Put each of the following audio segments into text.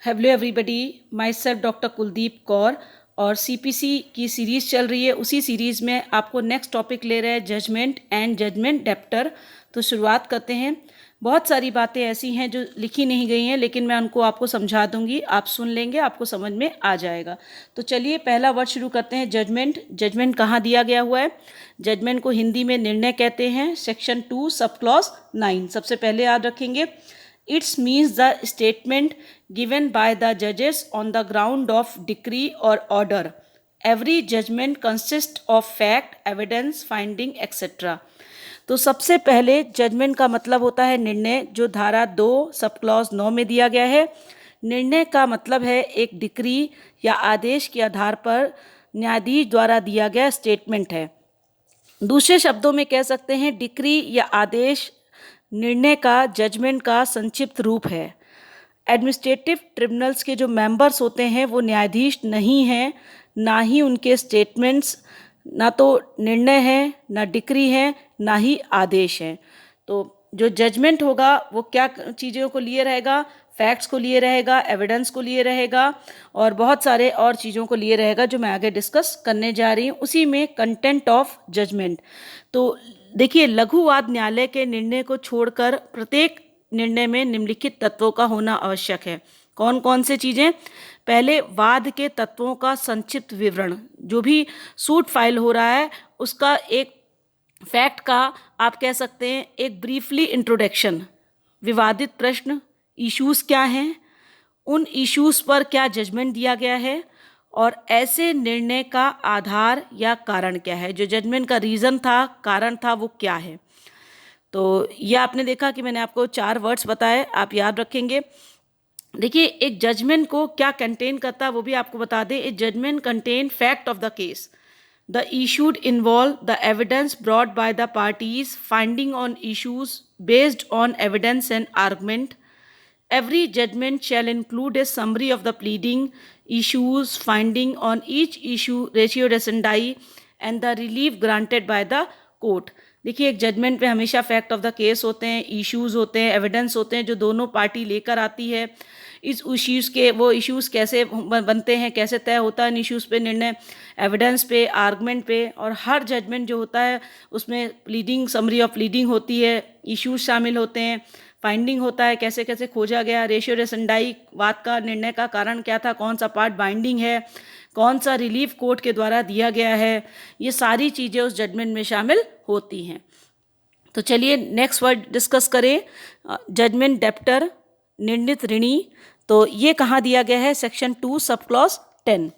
Hello everybody, my self doctor Kuldeep Kaur और CPC की series चल रही है। उसी सीरीज़ में आपको नेक्स्ट टॉपिक ले रहे हैं जजमेंट एंड जजमेंट डेप्टर। तो शुरुआत करते हैं। बहुत सारी बातें ऐसी हैं जो लिखी नहीं गई हैं, लेकिन मैं उनको आपको समझा दूंगी, आप सुन लेंगे, आपको समझ में आ जाएगा। तो चलिए पहला वर्ड शुरू करते हैं, जजमेंट। जजमेंट कहाँ दिया गया हुआ है? जजमेंट को हिंदी में निर्णय कहते हैं। सेक्शन 2 सब क्लॉज 9 सबसे पहले याद रखेंगे। It means the statement given by the judges on the ground of decree or order. Every judgment consists of fact, evidence, finding, etc. तो सबसे पहले जजमेंट का मतलब होता है निर्णय, जो धारा 2 सब क्लॉज 9 में दिया गया है। निर्णय का मतलब है एक डिक्री या आदेश के आधार पर न्यायाधीश द्वारा दिया गया स्टेटमेंट है। दूसरे शब्दों में कह सकते हैं डिक्री या आदेश निर्णय का, जजमेंट का संक्षिप्त रूप है। एडमिनिस्ट्रेटिव ट्रिब्यूनल्स के जो मेंबर्स होते हैं वो न्यायाधीश नहीं हैं, ना ही उनके स्टेटमेंट्स, ना तो निर्णय है, ना डिक्री है, ना ही आदेश है। तो जो जजमेंट होगा वो क्या चीज़ों को लिए रहेगा? फैक्ट्स को लिए रहेगा, एविडेंस को लिए रहेगा और बहुत सारे और चीज़ों को लिए रहेगा जो मैं आगे डिस्कस करने जा रही हूँ। उसी में कंटेंट ऑफ जजमेंट। तो देखिए, लघुवाद न्यायालय के निर्णय को छोड़कर प्रत्येक निर्णय में निम्नलिखित तत्वों का होना आवश्यक है। कौन कौन से चीज़ें? पहले, वाद के तत्वों का संक्षिप्त विवरण। जो भी सूट फाइल हो रहा है उसका एक फैक्ट का आप कह सकते हैं एक ब्रीफली इंट्रोडक्शन। विवादित प्रश्न, इश्यूज क्या हैं, उन इश्यूज पर क्या जजमेंट दिया गया है और ऐसे निर्णय का आधार या कारण क्या है। जो जजमेंट का रीज़न था, कारण था, वो क्या है। तो ये आपने देखा कि मैंने आपको 4 वर्ड्स बताए, आप याद रखेंगे। देखिए, एक जजमेंट को क्या कंटेन करता है वो भी आपको बता दें। A judgment contain fact of the case, the issued involve the evidence brought by the parties, finding on issues based on evidence and argument. Every judgment shall include a summary of the pleading, issues, finding on each issue, ratio decidendi and the relief granted by the court. देखिए, एक judgement में हमेशा fact of the case होते हैं, issues होते हैं, evidence होते हैं जो दोनों पार्टी लेकर आती है। इस इश्यूज़ के वो इश्यूज़ कैसे बनते हैं, कैसे तय होता है इन इश्यूज़ पे निर्णय, एविडेंस पे, आर्गुमेंट पे। और हर जजमेंट जो होता है उसमें प्लीडिंग, समरी ऑफ प्लीडिंग होती है, इश्यूज शामिल होते हैं, फाइंडिंग होता है कैसे कैसे खोजा गया, रेशियो डेसेंडाई, वाद का निर्णय का कारण क्या था, कौन सा पार्ट बाइंडिंग है, कौन सा रिलीफ कोर्ट के द्वारा दिया गया है, ये सारी चीज़ें उस जजमेंट में शामिल होती हैं। तो चलिए नेक्स्ट वर्ड डिस्कस करें, जजमेंट डेप्टर, निर्णीत ऋणी। तो ये कहाँ दिया गया है? Section 2 sub clause 10।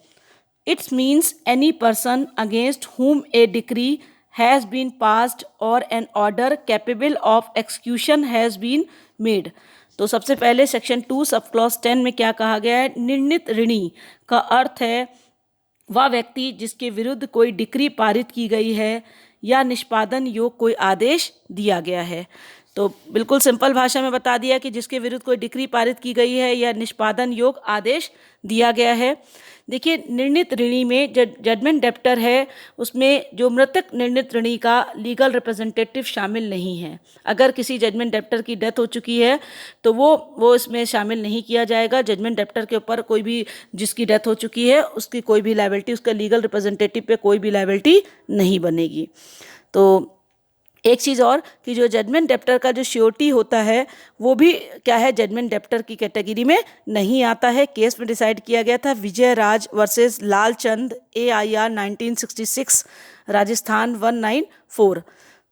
It's means any person against whom A decree has been passed or an order capable of execution has been made. तो सबसे पहले सेक्शन 2 सब क्लॉज 10 में क्या कहा गया है? निर्णीत ऋणी का अर्थ है वह व्यक्ति जिसके विरुद्ध कोई डिक्री पारित की गई है या निष्पादन योग कोई आदेश दिया गया है। तो बिल्कुल सिंपल भाषा में बता दिया कि जिसके विरुद्ध कोई डिक्री पारित की गई है या निष्पादन योग आदेश दिया गया है। देखिए, निर्णीत ऋणी में जजमेंट डेप्टर है उसमें जो मृतक निर्णीत ऋणी का लीगल रिप्रेजेंटेटिव शामिल नहीं है। अगर किसी जजमेंट डेप्टर की डेथ हो चुकी है तो वो इसमें शामिल नहीं किया जाएगा। जजमेंट डेप्टर के ऊपर कोई भी जिसकी डेथ हो चुकी है उसकी कोई भी लायबिलिटी, उसका लीगल रिप्रेजेंटेटिव पे कोई भी लायबिलिटी नहीं बनेगी। तो एक चीज़ और कि जो जजमेंट डेप्टर का जो श्योरिटी होता है वो भी क्या है, जजमेंट डेप्टर की कैटेगरी में नहीं आता है। केस में डिसाइड किया गया था विजय राज वर्सेस लालचंद, AIR 1966, राजस्थान 194।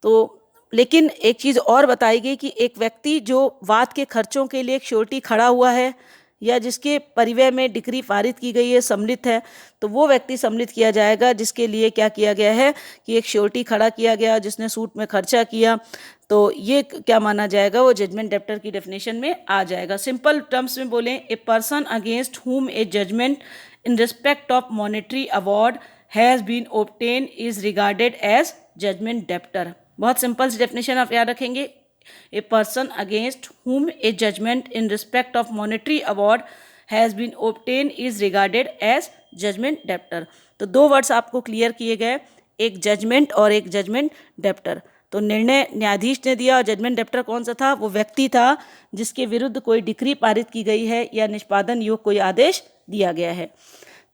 तो लेकिन एक चीज़ और बताई गई कि एक व्यक्ति जो वाद के खर्चों के लिए एक श्योरिटी खड़ा हुआ है या जिसके परिव्यय में डिक्री पारित की गई है, सम्मिलित है, तो वो व्यक्ति सम्मिलित किया जाएगा जिसके लिए क्या किया गया है कि एक श्योरिटी खड़ा किया गया, जिसने सूट में खर्चा किया। तो ये क्या माना जाएगा? वो जजमेंट डेप्टर की डेफिनेशन में आ जाएगा। सिंपल टर्म्स में बोलें, ए person against whom a judgment in respect of monetary award has been obtain is regarded as judgment debtor. बहुत सिंपल सी डेफिनेशन आप याद रखेंगे। A person against whom a judgment in respect of monetary award has been obtained is regarded as judgment debtor. तो 2 words आपको clear किए गए, एक जजमेंट और एक जजमेंट डेप्टर। तो निर्णय न्यायाधीश ने दिया और जजमेंट डेप्टर कौन सा था? वो व्यक्ति था जिसके विरुद्ध कोई डिक्री पारित की गई है या निष्पादन योग्य कोई आदेश दिया गया है।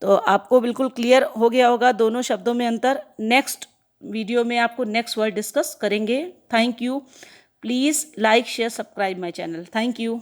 तो आपको बिल्कुल क्लियर हो गया होगा दोनों शब्दों में अंतर। नेक्स्ट वीडियो में आपको नेक्स्ट वर्ड डिस्कस करेंगे। Thank you. Please like share subscribe my channel. Thank you.